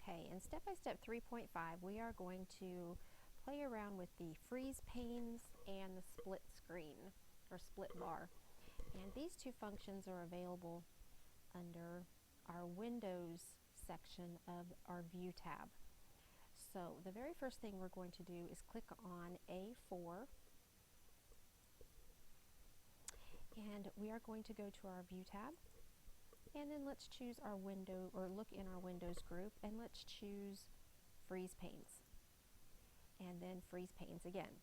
Okay, in step-by-step 3.5, we are going to play around with the freeze panes and the split screen or split bar. And these two functions are available under our Windows section of our View tab. So the very first thing we're going to do is click on A4, and we are going to go to our View tab, and then let's choose our window, or look in our Windows group, and let's choose Freeze Panes, and then Freeze Panes again.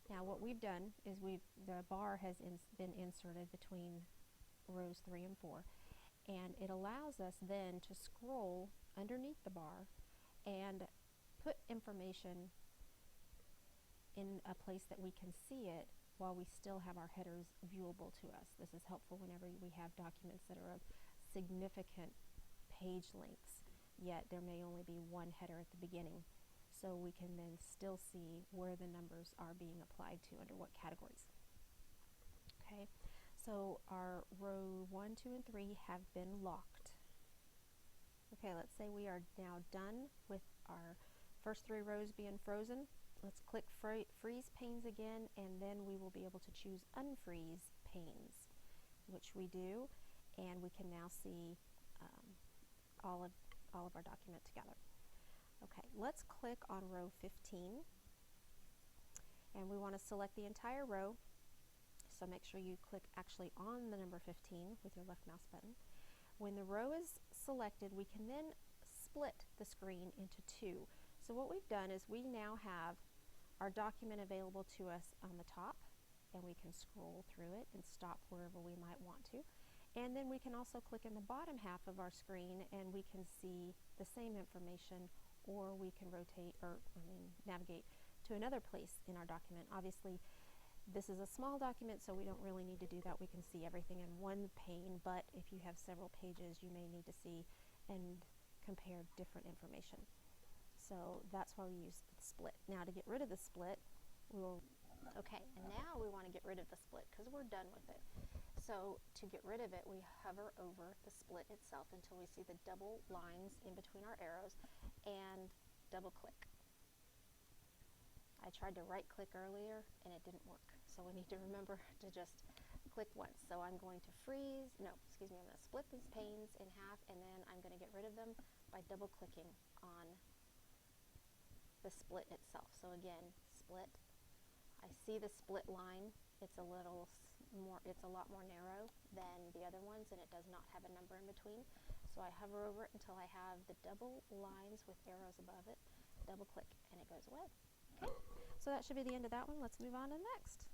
Now what we've done is the bar has been inserted between rows 3 and 4, and it allows us then to scroll underneath the bar and put information in a place that we can see it while we still have our headers viewable to us. This is helpful whenever we have documents that are of significant page lengths, yet there may only be one header at the beginning. So we can then still see where the numbers are being applied to under what categories. Okay, so our row 1, 2, and 3 have been locked. Okay, let's say we are now done with our first 3 rows being frozen. Let's click Freeze Panes again, and then we will be able to choose Unfreeze Panes, which we do, and we can now see all of our document together. Okay, let's click on row 15, and we want to select the entire row, so make sure you click actually on the number 15 with your left mouse button. When the row is selected, we can then split the screen into 2. So what we've done is we now have our document available to us on the top, and we can scroll through it and stop wherever we might want to. And then we can also click in the bottom half of our screen, and we can see the same information, or we can rotate or navigate to another place in our document. Obviously, this is a small document, so we don't really need to do that. We can see everything in one pane, but if you have several pages, you may need to see and compare different information. So that's why we use split. Now to get rid of the split, okay, and now we want to get rid of the split because we're done with it. So to get rid of it, we hover over the split itself until we see the double lines in between our arrows and double click. I tried to right click earlier and it didn't work. So we need to remember to just click once. So I'm going to I'm going to split these panes in half, and then I'm going to get rid of them by double clicking on the split itself. So again, split. I see the split line. It's a lot more narrow than the other ones, and it does not have a number in between. So I hover over it until I have the double lines with arrows above it, double click, and it goes away. Okay, so that should be the end of that one. Let's move on to the next.